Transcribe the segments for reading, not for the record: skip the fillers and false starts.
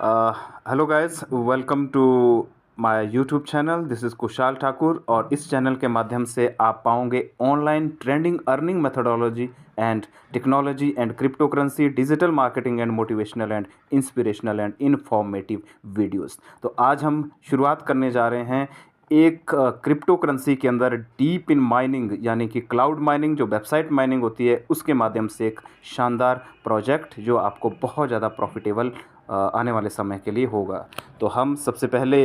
Hello guys, welcome to my YouTube channel. This is Kushal Thakur और इस channel के माध्यम से आप पाओगे online trending earning methodology and technology and cryptocurrency, digital marketing and motivational and inspirational and informative videos. तो आज हम शुरुआत करने जा रहे हैं एक क्रिप्टो करेंसी के अंदर डीप इन माइनिंग यानी कि क्लाउड माइनिंग, जो वेबसाइट माइनिंग होती है उसके माध्यम से एक शानदार प्रोजेक्ट जो आपको बहुत ज़्यादा प्रॉफिटेबल आने वाले समय के लिए होगा। तो हम सबसे पहले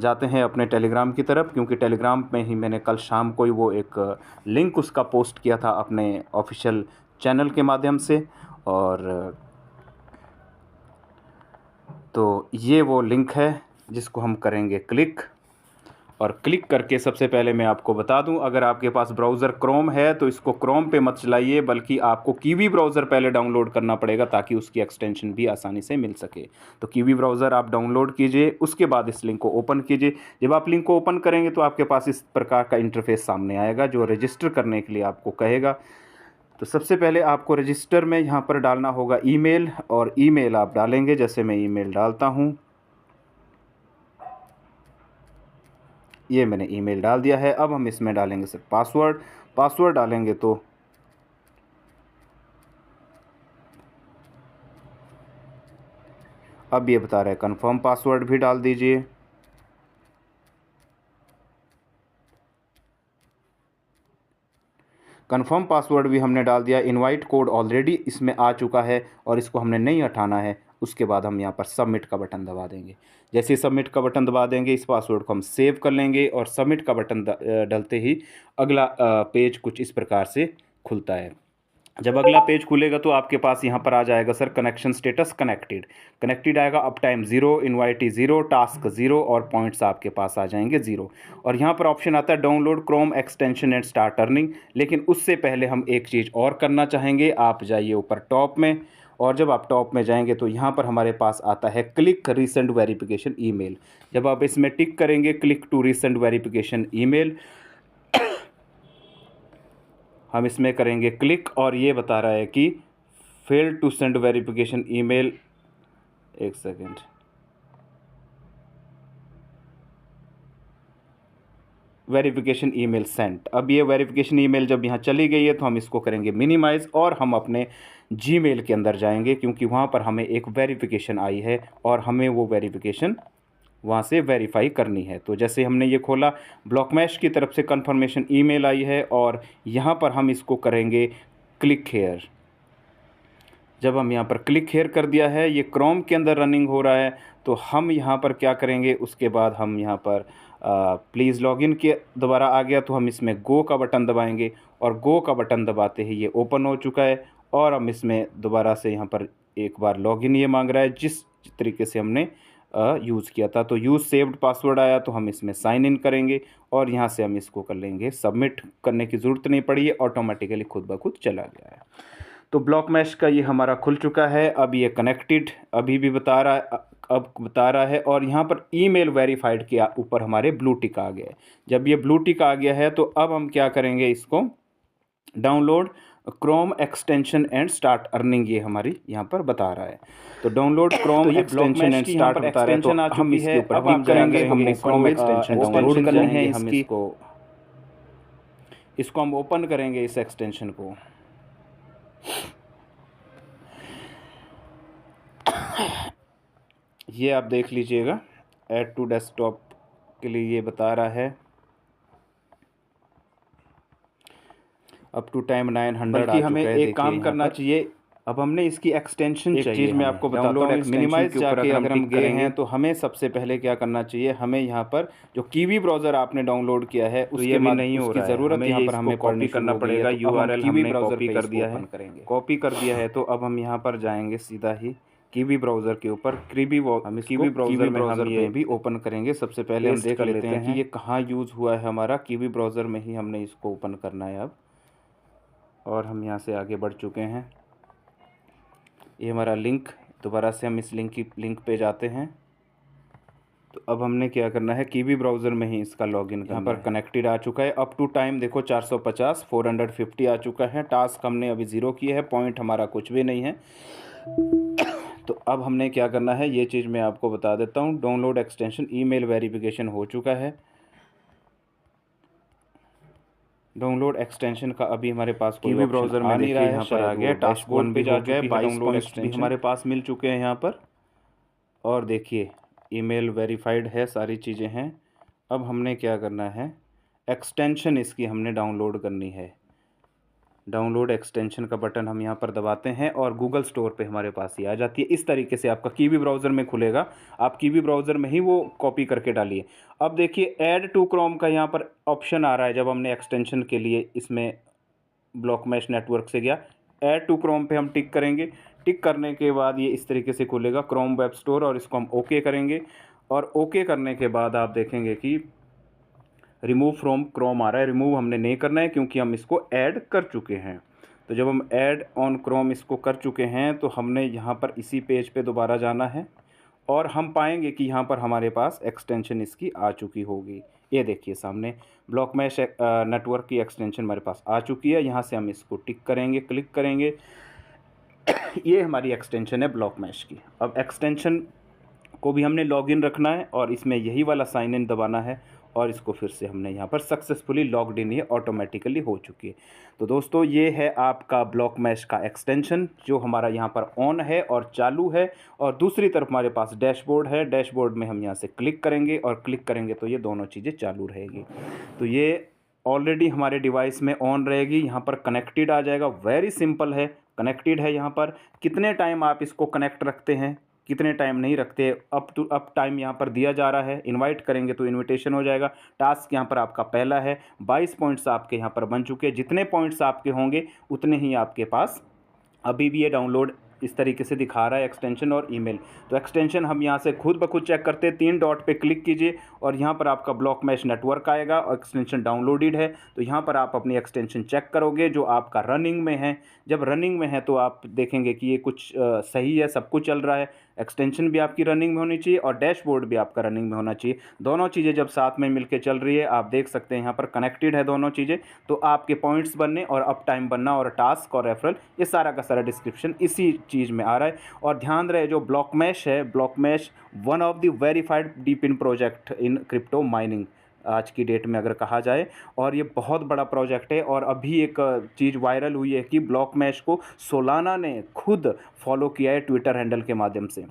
जाते हैं अपने टेलीग्राम की तरफ, क्योंकि टेलीग्राम में ही मैंने कल शाम को ही वो एक लिंक उसका पोस्ट किया था अपने ऑफिशियल चैनल के माध्यम से। और तो ये वो लिंक है जिसको हम करेंगे क्लिक। और क्लिक करके सबसे पहले मैं आपको बता दूं, अगर आपके पास ब्राउज़र क्रोम है तो इसको क्रोम पे मत चलाइए, बल्कि आपको कीवी ब्राउज़र पहले डाउनलोड करना पड़ेगा ताकि उसकी एक्सटेंशन भी आसानी से मिल सके। तो कीवी ब्राउज़र आप डाउनलोड कीजिए, उसके बाद इस लिंक को ओपन कीजिए। जब आप लिंक को ओपन करेंगे तो आपके पास इस प्रकार का इंटरफेस सामने आएगा जो रजिस्टर करने के लिए आपको कहेगा। तो सबसे पहले आपको रजिस्टर में यहाँ पर डालना होगा ईमेल, और ईमेल आप डालेंगे। जैसे मैं ईमेल डालता हूँ, ये मैंने ईमेल डाल दिया है। अब हम इसमें डालेंगे सर पासवर्ड डालेंगे तो अब ये बता रहा है कंफर्म पासवर्ड भी डाल दीजिए। कंफर्म पासवर्ड भी हमने डाल दिया। इनवाइट कोड ऑलरेडी इसमें आ चुका है और इसको हमने नहीं हटाना है। उसके बाद हम यहाँ पर सबमिट का बटन दबा देंगे। जैसे ही सबमिट का बटन दबा देंगे, इस पासवर्ड को हम सेव कर लेंगे और सबमिट का बटन डलते ही अगला पेज कुछ इस प्रकार से खुलता है। जब अगला पेज खुलेगा तो आपके पास यहाँ पर आ जाएगा सर कनेक्शन स्टेटस कनेक्टेड आएगा, अप टाइम 0, इनवाइटी 0, टास्क 0 और पॉइंट्स आपके पास आ जाएंगे 0। और यहाँ पर ऑप्शन आता है download Chrome extension and start earning. लेकिन उससे पहले हम एक चीज़ और करना चाहेंगे। आप जाइए ऊपर टॉप में, और जब आप टॉप में जाएंगे तो यहाँ पर हमारे पास आता है क्लिक रीसेंट वेरिफिकेशन ईमेल। जब आप इसमें टिक करेंगे click to resend verification email, हम इसमें करेंगे क्लिक और ये बता रहा है कि fail to send verification email. एक सेकेंड, वेरिफिकेशन ईमेल सेंट। अब ये वेरिफिकेशन ईमेल जब यहाँ चली गई है तो हम इसको करेंगे मिनिमाइज़ और हम अपने जीमेल के अंदर जाएंगे, क्योंकि वहाँ पर हमें एक वेरिफिकेशन आई है और हमें वो वेरिफिकेशन वहाँ से वेरीफाई करनी है। तो जैसे हमने ये खोला, ब्लॉकमैश की तरफ से कंफर्मेशन ईमेल आई है और यहाँ पर हम इसको करेंगे क्लिक हेयर। जब हम यहाँ पर क्लिक हेयर कर दिया है, ये क्रोम के अंदर रनिंग हो रहा है, तो हम यहाँ पर क्या करेंगे, उसके बाद हम यहाँ पर प्लीज़ लॉगिन के दोबारा आ गया तो हम इसमें गो का बटन दबाएंगे और गो का बटन दबाते ही ये ओपन हो चुका है। और हम इसमें दोबारा से यहाँ पर एक बार लॉगिन ये मांग रहा है जिस तरीके से हमने यूज़ किया था। तो यूज़ सेव्ड पासवर्ड आया तो हम इसमें साइन इन करेंगे और यहाँ से हम इसको कर लेंगे सबमिट। करने की ज़रूरत नहीं पड़ी, ये ऑटोमेटिकली खुद ब खुद चला गया है। तो ब्लॉक मैश का ये हमारा खुल चुका है। अब ये कनेक्टेड अभी भी बता रहा है, अब बता रहा है, और यहाँ पर ईमेल वेरीफाइड के ऊपर हमारे ब्लू टिक आ गया है। जब ये ब्लू टिक आ गया है तो अब हम क्या करेंगे, इसको download Chrome extension and start earning, ये हमारी यहाँ पर बता रहा है। तो download Chrome extension and start बता रहा है, तो हम इसके ऊपर क्लिक करेंगे। हमने क्रोम एक्सटेंशन डाउनलोड करनी है, हम इसको हम ओपन करेंगे इस एक्सटेंशन को। ये आप देख लीजिएगा, ऐड टू डेस्कटॉप के लिए ये बता रहा है अप टू टाइम 900। कि हमें एक काम करना चाहिए, अब हमने इसकी एक्सटेंशन चाहिए। चीज़ मैं आपको बताता हूँ, मिनिमाइज जाके अगर हम गए हैं तो हमें सबसे पहले क्या करना चाहिए, हमें यहाँ पर जो कीवी ब्राउज़र आपने डाउनलोड किया है उसके बाद नहीं हो रहा है, ज़रूरत यहाँ पर हमें कॉपी करना पड़ेगा। यूआरएल कीवी ब्राउज़र पे कर दिया है, कॉपी कर दिया है। तो अब हम यहाँ पर जाएंगे सीधा ही कीवी ब्राउज़र के ऊपर। कीवी ब्राउज़र में भी ओपन करेंगे। सबसे पहले हम देख लेते हैं कि ये कहाँ यूज़ हुआ है हमारा। कीवी ब्राउज़र में ही हमने इसको ओपन करना है अब, और हम यहाँ से आगे बढ़ चुके हैं। ये हमारा लिंक, दोबारा से हम इस लिंक पे जाते हैं। तो अब हमने क्या करना है, कीवी ब्राउज़र में ही इसका लॉगिन करना है। यहाँ पर कनेक्टेड आ चुका है। अप टू टाइम देखो 450 450 आ चुका है। टास्क हमने अभी 0 किए हैं, पॉइंट हमारा कुछ भी नहीं है। तो अब हमने क्या करना है, ये चीज़ मैं आपको बता देता हूँ। डाउनलोड एक्सटेंशन ईमेल वेरिफिकेशन हो चुका है। डाउनलोड एक्सटेंशन का अभी हमारे पास कोई ऑप्शन ब्राउज़र में नहीं रहा है, यहाँ पर आ गया, टास्क 1 पे जा चुकी है, 22 पॉइंट्स भी हमारे पास मिल चुके हैं यहाँ पर। और देखिए ईमेल वेरीफाइड है, सारी चीज़ें हैं। अब हमने क्या करना है, एक्सटेंशन इसकी हमने डाउनलोड करनी है। डाउनलोड एक्सटेंशन का बटन हम यहाँ पर दबाते हैं और गूगल स्टोर पे हमारे पास ये आ जाती है। इस तरीके से आपका कीवी ब्राउज़र में खुलेगा, आप कीवी ब्राउज़र में ही वो कॉपी करके डालिए। अब देखिए ऐड टू क्रोम का यहाँ पर ऑप्शन आ रहा है। जब हमने एक्सटेंशन के लिए इसमें ब्लॉक मैश नेटवर्क से गया, ऐड टू क्रोम पे हम टिक करेंगे। टिक करने के बाद ये इस तरीके से खुलेगा क्रोम वेब स्टोर, और इसको हम ओके करेंगे। और ओके करने के बाद आप देखेंगे कि रिमूव फ्रॉम क्रोम आ रहा है। रिमूव हमने नहीं करना है क्योंकि हम इसको ऐड कर चुके हैं। तो जब हम ऐड ऑन क्रोम इसको कर चुके हैं तो हमने यहाँ पर इसी पेज पे दोबारा जाना है और हम पाएंगे कि यहाँ पर हमारे पास एक्सटेंशन इसकी आ चुकी होगी। ये देखिए सामने ब्लॉक मैश नेटवर्क की एक्सटेंशन हमारे पास आ चुकी है। यहाँ से हम इसको टिक करेंगे, क्लिक करेंगे। ये हमारी एक्सटेंशन है ब्लॉक मैश की। अब एक्सटेंशन को भी हमने लॉगिन रखना है और इसमें यही वाला साइन इन दबाना है और इसको फिर से हमने यहाँ पर सक्सेसफुली लॉग्ड इन, ये ऑटोमेटिकली हो चुकी है। तो दोस्तों ये है आपका ब्लॉक मैश का एक्सटेंशन जो हमारा यहाँ पर ऑन है और चालू है। और दूसरी तरफ हमारे पास डैशबोर्ड है। डैशबोर्ड में हम यहाँ से क्लिक करेंगे और क्लिक करेंगे तो ये दोनों चीज़ें चालू रहेगी। तो ये ऑलरेडी हमारे डिवाइस में ऑन रहेगी। यहाँ पर कनेक्टेड आ जाएगा, वेरी सिंपल है, कनेक्टेड है। यहाँ पर कितने टाइम आप इसको कनेक्ट रखते हैं, कितने टाइम नहीं रखते, अप टाइम यहाँ पर दिया जा रहा है। इनवाइट करेंगे तो इनविटेशन हो जाएगा। टास्क यहाँ पर आपका पहला है, 22 पॉइंट्स आपके यहाँ पर बन चुके हैं। जितने पॉइंट्स आपके होंगे उतने ही आपके पास अभी भी ये डाउनलोड इस तरीके से दिखा रहा है, एक्सटेंशन और ईमेल। तो एक्सटेंशन हम यहाँ से खुद ब खुद चेक करते हैं। 3 डॉट पे क्लिक कीजिए और यहाँ पर आपका ब्लॉक मैश नेटवर्क आएगा और एक्सटेंशन डाउनलोडेड है। तो यहाँ पर आप अपनी एक्सटेंशन चेक करोगे जो आपका रनिंग में है। जब रनिंग में है तो आप देखेंगे कि ये कुछ सही है, सब कुछ चल रहा है। एक्सटेंशन भी आपकी रनिंग में होनी चाहिए और डैशबोर्ड भी आपका रनिंग में होना चाहिए। दोनों चीज़ें जब साथ में मिलकर चल रही है, आप देख सकते हैं यहाँ पर कनेक्टेड है दोनों चीज़ें। तो आपके पॉइंट्स बनने और अप टाइम बनना और टास्क और रेफरल, ये सारा का सारा डिस्क्रिप्शन इसी चीज़ में आ रहा है। और ध्यान रहे जो ब्लॉक मैश है, block mesh one of the verified DePIN project in crypto mining आज की डेट में अगर कहा जाए। और ये बहुत बड़ा प्रोजेक्ट है। और अभी एक चीज़ वायरल हुई है कि ब्लॉक मैश को सोलाना ने खुद फॉलो किया है ट्विटर हैंडल के माध्यम से।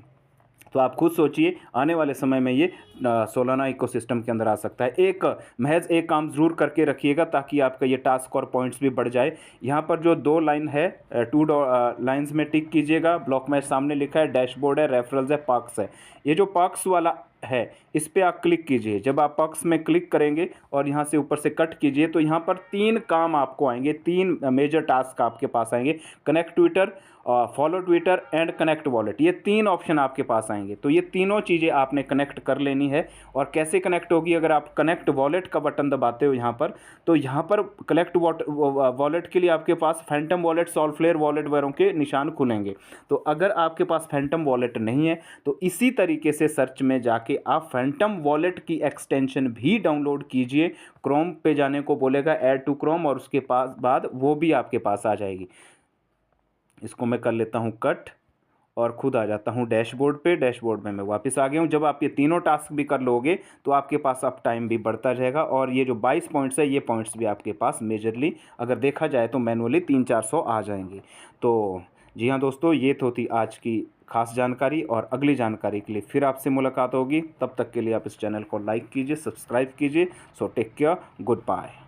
तो आप खुद सोचिए आने वाले समय में ये सोलाना इकोसिस्टम के अंदर आ सकता है। महज एक काम ज़रूर करके रखिएगा ताकि आपका ये टास्क और पॉइंट्स भी बढ़ जाए। यहाँ पर जो 2 लाइन है, 2 लाइन्स में टिक कीजिएगा। ब्लॉक मैश सामने लिखा है, डैशबोर्ड है, रेफरल्स है, पार्क्स है। ये जो पार्क्स वाला है इस पर आप क्लिक कीजिए। जब आप पार्क्स में क्लिक करेंगे और यहाँ से ऊपर से कट कीजिए तो यहाँ पर 3 काम आपको आएंगे, 3 मेजर टास्क आपके पास आएंगे। Connect Twitter, follow Twitter and connect wallet, ये 3 ऑप्शन आपके पास आएंगे। तो ये तीनों चीज़ें आपने कनेक्ट कर लेनी है। और कैसे कनेक्ट होगी, अगर आप कनेक्ट वॉलेट का बटन दबाते हो यहाँ पर, तो यहाँ पर कनेक्ट वॉलेट के लिए आपके पास फैंटम वॉलेट, सॉल्फलेयर वॉलेट वगैरह के निशान खुलेंगे। तो अगर आपके पास फैंटम वॉलेट नहीं है तो इसी तरीके से सर्च में जाके आप फैंटम वॉलेट की एक्सटेंशन भी डाउनलोड कीजिए। क्रोम पे जाने को बोलेगा, ऐड टू क्रोम, और उसके पास बाद वो भी आपके पास आ जाएगी। इसको मैं कर लेता हूँ कट और खुद आ जाता हूँ डैशबोर्ड पे। डैशबोर्ड में मैं वापस आ गया हूँ। जब आप ये तीनों टास्क भी कर लोगे तो आपके पास अब टाइम भी बढ़ता रहेगा। और ये जो 22 पॉइंट्स है, ये पॉइंट्स भी आपके पास मेजरली अगर देखा जाए तो मैनुअली 300-400 आ जाएंगे। तो जी हाँ दोस्तों, ये तो थी आज की खास जानकारी। और अगली जानकारी के लिए फिर आपसे मुलाकात होगी। तब तक के लिए आप इस चैनल को लाइक कीजिए, सब्सक्राइब कीजिए। So take care, good bye.